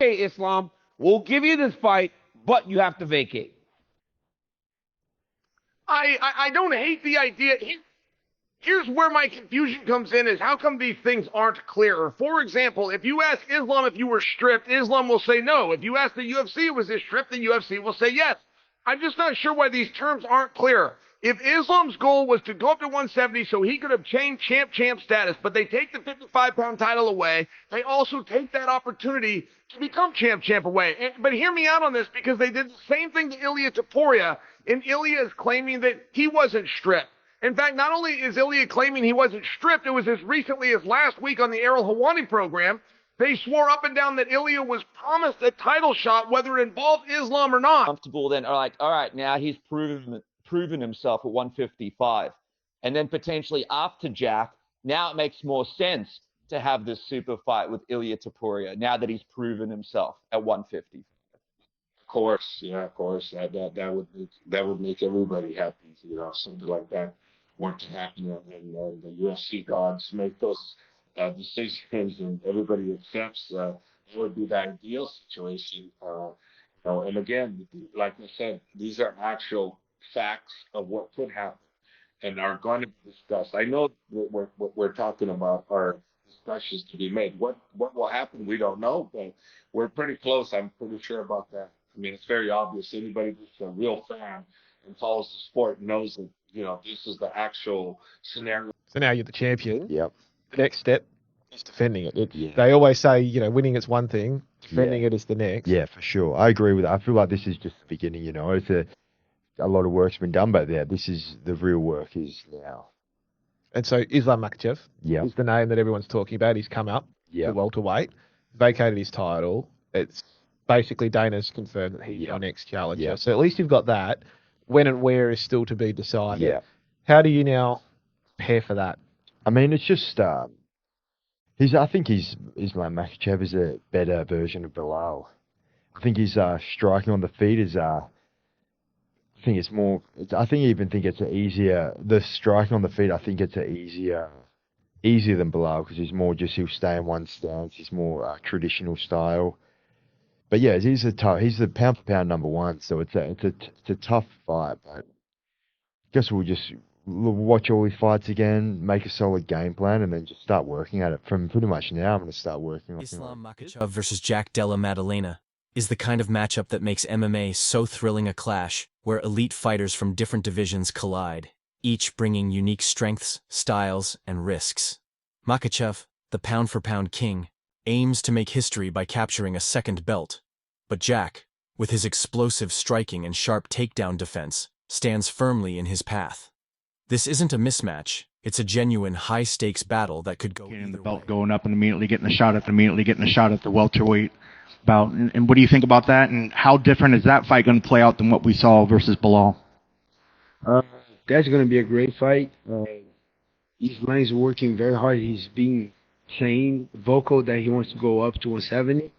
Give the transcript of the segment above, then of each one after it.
okay, Islam, we'll give you this fight, but you have to vacate. I don't hate the idea. Here's where my confusion comes in, is how come these things aren't clearer? For example, if you ask Islam if you were stripped, Islam will say no. If you ask the UFC was this stripped, the UFC will say yes. I'm just not sure why these terms aren't clear. If Islam's goal was to go up to 170 so he could obtain champ status, but they take the 55-pound title away, they also take that opportunity to become champ away. But hear me out on this, because they did the same thing to Ilia Topuria, and Ilia is claiming that he wasn't stripped. In fact, not only is Ilia claiming he wasn't stripped, it was as recently as last week on the Errol Hawani program, they swore up and down that Ilia was promised a title shot, whether it involved Islam or not. Comfortable then, all right, now he's proven himself at 155. And then potentially after Jack, now it makes more sense to have this super fight with Ilia Topuria, now that he's proven himself at 150. Of course, yeah, of course. That would make everybody happy, something like that were to happen, and the UFC gods make those decisions, and everybody accepts. It would be the ideal situation. And again, like I said, these are actual facts of what could happen and are going to be discussed. I know what we're talking about are discussions to be made. What will happen, we don't know, but we're pretty close. I'm pretty sure about that. I mean, it's very obvious. Anybody that's a real fan and follows the sport knows that, this is the actual scenario. So now you're the champion. Yep. The next step is defending it. Yeah. They always say, winning is one thing, defending it is the next. Yeah, for sure. I agree with that. I feel like this is just the beginning, It's a lot of work's been done, but this is the real work is now. And so Islam Makhachev is the name that everyone's talking about. He's come up to welterweight, vacated his title. It's basically Dana's confirmed that he's your next challenger. Yeah. So at least you've got that. When and where is still to be decided. Yeah. How do you now prepare for that? I mean, it's just I think Islam Makhachev is a better version of Bilal. I think his striking on the feet is I think it's easier. The striking on the feet, I think it's easier than Bilal, because he'll stay in one stance. He's more traditional style. But yeah, he's the pound for pound number one, so it's a tough fight. But I guess we'll just watch all his fights again, make a solid game plan, and then just start working at it. From pretty much now, I'm going to start working on it. Islam Makhachev versus Jack Della Maddalena is the kind of matchup that makes MMA so thrilling a clash, where elite fighters from different divisions collide, each bringing unique strengths, styles, and risks. Makhachev, the pound-for-pound king, aims to make history by capturing a second belt. But Jack, with his explosive striking and sharp takedown defense, stands firmly in his path. This isn't a mismatch. It's a genuine high-stakes battle that could go either way. Getting the belt going up and immediately getting a shot at the welterweight bout. And what do you think about that? And how different is that fight going to play out than what we saw versus Bilal? That's going to be a great fight. Islam is working very hard. He's being vocal that he wants to go up to 170.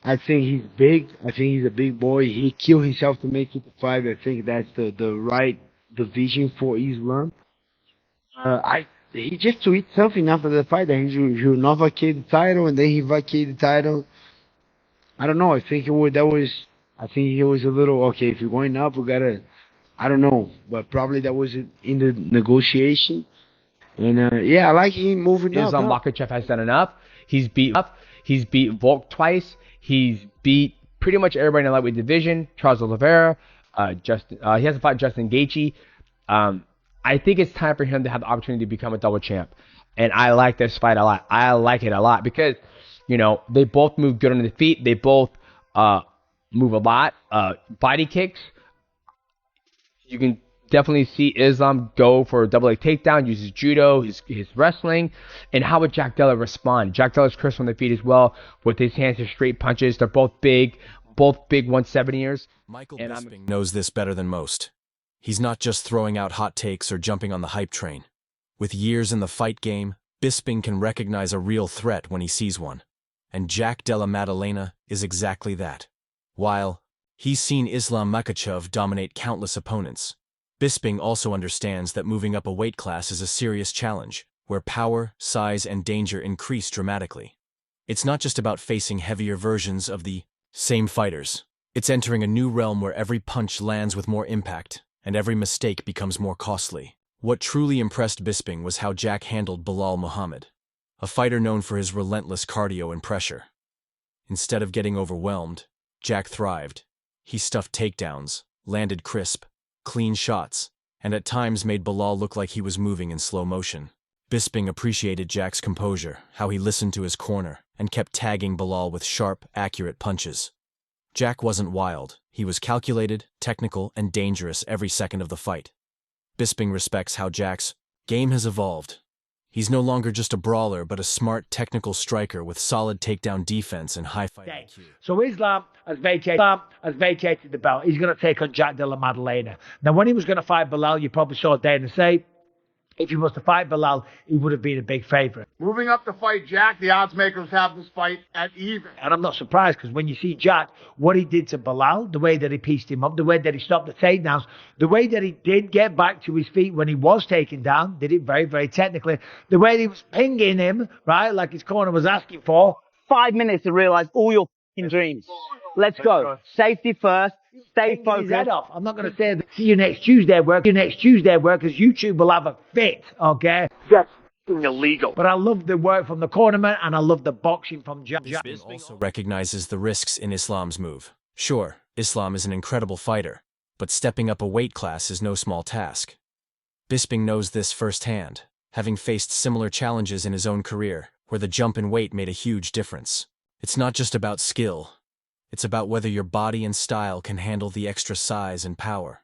I think he's big. I think he's a big boy. He killed himself to make it to 5. I think that's the right division for Islam. He just tweeted something after the fight that he will not vacate the title, and then he vacated the title. I don't know. I think he was a little, okay, if you're going up, we gotta, I don't know, but probably that was in the negotiation. And I like him moving up. Islam Makhachev has done enough. He's beat Volk twice. He's beat pretty much everybody in the lightweight division. Charles Oliveira, he hasn't fought Justin Gaethje. I think it's time for him to have the opportunity to become a double champ. And I like this fight a lot. I like it a lot because, they both move good on the feet. They both move a lot. Body kicks. You can definitely see Islam go for a double leg takedown, use his judo, his wrestling. And how would Jack Della respond? Jack Della's crisp on the feet as well, with his hands and straight punches. They're both big 170ers. Michael Bisping knows this better than most. He's not just throwing out hot takes or jumping on the hype train. With years in the fight game, Bisping can recognize a real threat when he sees one. And Jack Della Maddalena is exactly that. While he's seen Islam Makhachev dominate countless opponents, Bisping also understands that moving up a weight class is a serious challenge, where power, size, and danger increase dramatically. It's not just about facing heavier versions of the same fighters. It's entering a new realm where every punch lands with more impact, and every mistake becomes more costly. What truly impressed Bisping was how Jack handled Belal Muhammad, a fighter known for his relentless cardio and pressure. Instead of getting overwhelmed, Jack thrived. He stuffed takedowns, landed crisp, clean shots, and at times made Belal look like he was moving in slow motion. Bisping appreciated Jack's composure, how he listened to his corner, and kept tagging Belal with sharp, accurate punches. Jack wasn't wild. He was calculated, technical, and dangerous every second of the fight. Bisping respects how Jack's game has evolved. He's no longer just a brawler, but a smart, technical striker with solid takedown defense and high fight IQ. So Islam has vacated the belt. He's going to take on Jack Della Maddalena. Now, when he was going to fight Belal, you probably saw Dana say, if he was to fight Belal, he would have been a big favorite. Moving up to fight Jack, the odds makers have this fight at even. And I'm not surprised, because when you see Jack, what he did to Belal, the way that he pieced him up, the way that he stopped the takedowns, the way that he did get back to his feet when he was taken down, did it very, very technically. The way he was pinging him, right, like his corner was asking for. 5 minutes to realize all your dreams. Let's go. Safety first. Stay focused. His head off. I'm not going to say see you next Tuesday at work. See you next Tuesday at work, because YouTube will have a fit, okay? That's illegal. But I love the work from the cornerman, and I love the boxing from Jack. Bisping also recognizes the risks in Islam's move. Sure, Islam is an incredible fighter, but stepping up a weight class is no small task. Bisping knows this firsthand, having faced similar challenges in his own career, where the jump in weight made a huge difference. It's not just about skill. It's about whether your body and style can handle the extra size and power.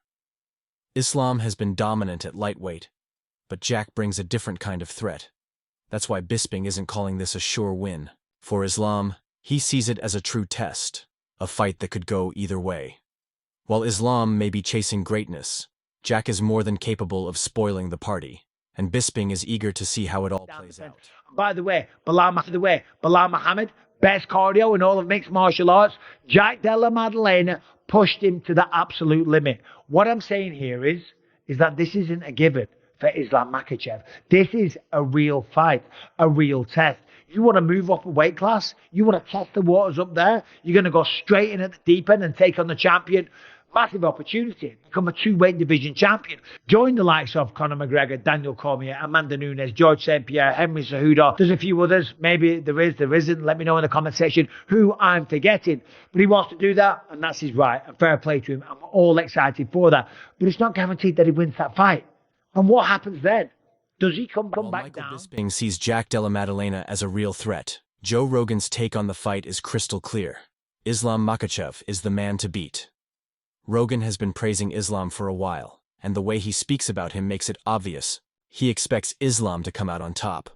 Islam has been dominant at lightweight, but Jack brings a different kind of threat. That's why Bisping isn't calling this a sure win. For Islam, he sees it as a true test, a fight that could go either way. While Islam may be chasing greatness, Jack is more than capable of spoiling the party, and Bisping is eager to see how it all plays out. By the way, Belal Muhammad, best cardio in all of mixed martial arts. Jack Della Maddalena pushed him to the absolute limit. What I'm saying here is that this isn't a given for Islam Makhachev. This is a real fight, a real test. You want to move up a weight class? You want to test the waters up there? You're going to go straight in at the deep end and take on the champion? Massive opportunity. Become a two-weight division champion. Join the likes of Conor McGregor, Daniel Cormier, Amanda Nunes, George St. Pierre, Henry Cejudo. There's a few others. Maybe there is, there isn't. Let me know in the comment section who I'm forgetting. But he wants to do that, and that's his right. And fair play to him. I'm all excited for that. But it's not guaranteed that he wins that fight. And what happens then? Does he come back Michael down? Bisping sees Jack Della Maddalena as a real threat. Joe Rogan's take on the fight is crystal clear. Islam Makhachev is the man to beat. Rogan has been praising Islam for a while, and the way he speaks about him makes it obvious. He expects Islam to come out on top.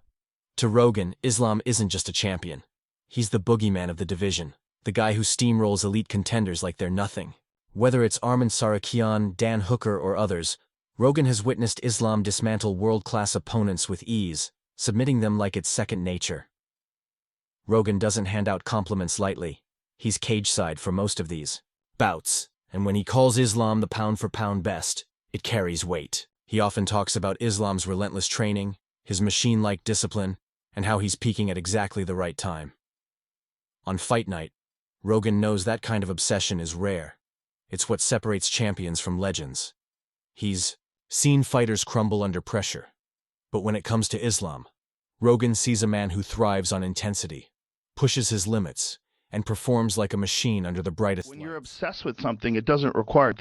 To Rogan, Islam isn't just a champion. He's the boogeyman of the division, the guy who steamrolls elite contenders like they're nothing. Whether it's Arman Sarakian, Dan Hooker, or others, Rogan has witnessed Islam dismantle world-class opponents with ease, submitting them like it's second nature. Rogan doesn't hand out compliments lightly. He's cage-side for most of these bouts. And when he calls Islam the pound-for-pound best, it carries weight. He often talks about Islam's relentless training, his machine-like discipline, and how he's peaking at exactly the right time. On fight night, Rogan knows that kind of obsession is rare. It's what separates champions from legends. He's seen fighters crumble under pressure. But when it comes to Islam, Rogan sees a man who thrives on intensity, pushes his limits, and performs like a machine under the brightest When lights. you're obsessed with something, it doesn't require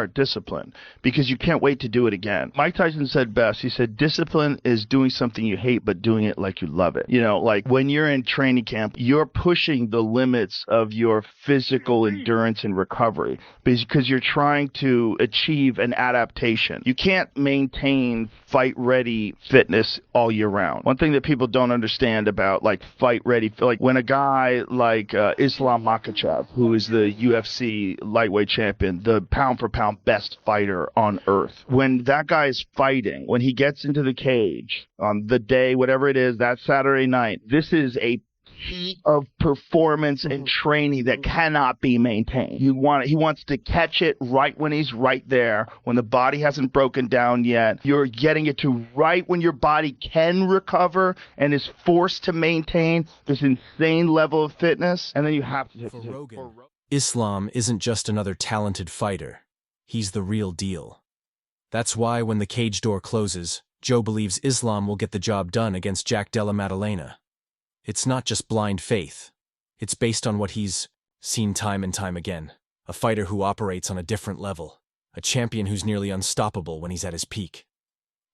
discipline, because you can't wait to do it again. Mike Tyson said best. He said, discipline is doing something you hate, but doing it like you love it. You know, like when you're in training camp, you're pushing the limits of your physical endurance and recovery because you're trying to achieve an adaptation. You can't maintain fight-ready fitness all year round. One thing that people don't understand about like fight-ready, like when a guy like Islam Makhachev, who is the UFC lightweight champion, the pound-for-pound best fighter on earth. When that guy is fighting, when he gets into the cage on the day, whatever it is, that Saturday night, this is a heat of performance and training that cannot be maintained. He wants to catch it right when he's right there, when the body hasn't broken down yet. You're getting it to right when your body can recover and is forced to maintain this insane level of fitness, and then you have to. For Rogan, Islam isn't just another talented fighter. He's the real deal. That's why when the cage door closes, Joe believes Islam will get the job done against Jack Della Maddalena. It's not just blind faith. It's based on what he's seen time and time again. A fighter who operates on a different level. A champion who's nearly unstoppable when he's at his peak.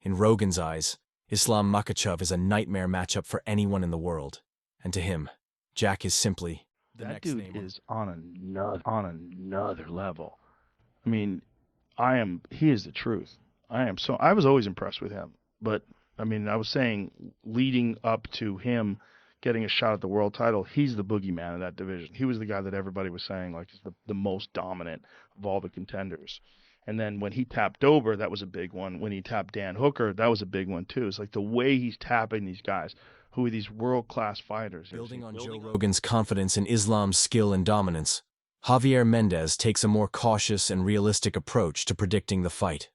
In Rogan's eyes, Islam Makhachev is a nightmare matchup for anyone in the world. And to him, Jack is simply the That next dude name is on another level. I mean, he is the truth. I was always impressed with him. But, I mean, I was saying, leading up to him getting a shot at the world title, he's the boogeyman of that division. He was the guy that everybody was saying, like, is the most dominant of all the contenders. And then when he tapped over, that was a big one. When he tapped Dan Hooker, that was a big one, too. It's like the way he's tapping these guys, who are these world-class fighters. Building on Joe Rogan's confidence in Islam's skill and dominance, Javier Mendez takes a more cautious and realistic approach to predicting the fight.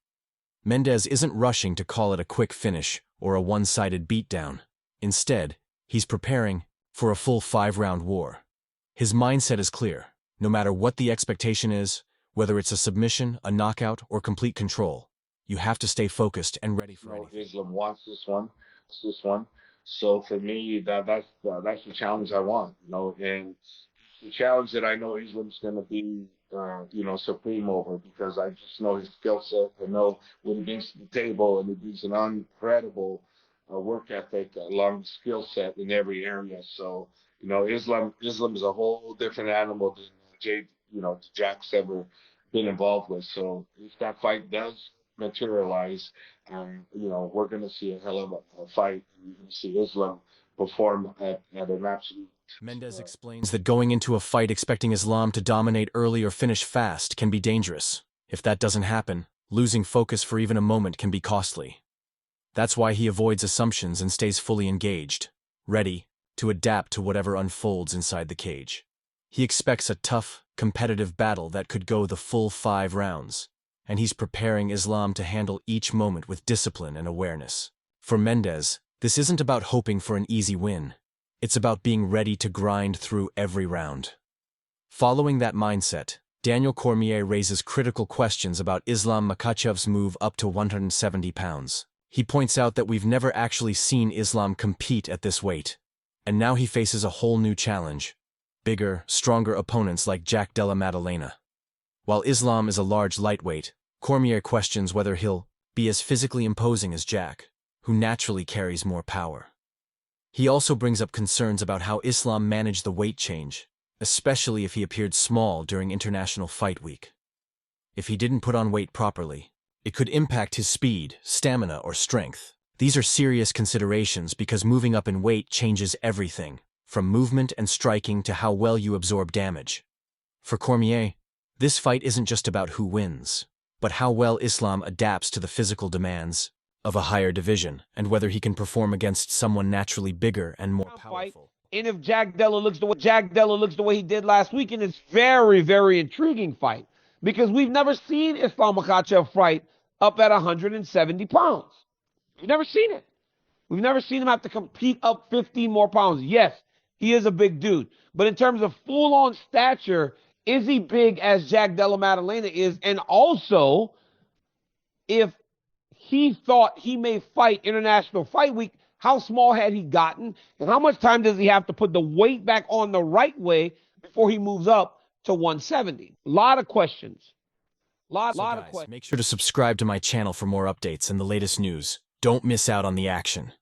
Mendez isn't rushing to call it a quick finish or a one-sided beatdown. Instead, he's preparing for a full 5-round war. His mindset is clear. No matter what the expectation is, whether it's a submission, a knockout, or complete control, you have to stay focused and ready for anything. Islam wants this one. So for me, that's the challenge I want, and the challenge that I know Islam's going to be, supreme over, because I just know his skill set. I know what he brings to the table, and he brings an incredible work ethic, along skill set in every area. So, Islam is a whole different animal than Jack's ever been involved with. So if that fight does materialize, we're going to see a hell of a fight. You're going to see Islam perform at an absolute. Mendez explains that going into a fight expecting Islam to dominate early or finish fast can be dangerous. If that doesn't happen, losing focus for even a moment can be costly. That's why he avoids assumptions and stays fully engaged, ready to adapt to whatever unfolds inside the cage. He expects a tough, competitive battle that could go the full 5 rounds, and he's preparing Islam to handle each moment with discipline and awareness. For Mendez, this isn't about hoping for an easy win. It's about being ready to grind through every round. Following that mindset, Daniel Cormier raises critical questions about Islam Makhachev's move up to 170 pounds. He points out that we've never actually seen Islam compete at this weight, and now he faces a whole new challenge: bigger, stronger opponents like Jack Della Maddalena. While Islam is a large lightweight, Cormier questions whether he'll be as physically imposing as Jack, who naturally carries more power. He also brings up concerns about how Islam managed the weight change, especially if he appeared small during International Fight Week. If he didn't put on weight properly, it could impact his speed, stamina, or strength. These are serious considerations because moving up in weight changes everything, from movement and striking to how well you absorb damage. For Cormier, this fight isn't just about who wins, but how well Islam adapts to the physical demands of a higher division, and whether he can perform against someone naturally bigger and more powerful. And if Jack Della looks the way he did last weekend, it's very, very intriguing fight, because we've never seen Islam Makhachev fight up at 170 pounds. We've never seen it. We've never seen him have to compete up 15 more pounds. Yes, he is a big dude, but in terms of full-on stature, is he big as Jack Della Maddalena is? And also, if he thought he may fight International Fight Week, how small had he gotten? And how much time does he have to put the weight back on the right way before he moves up to 170? A lot of questions. Lot of questions. Make sure to subscribe to my channel for more updates and the latest news. Don't miss out on the action.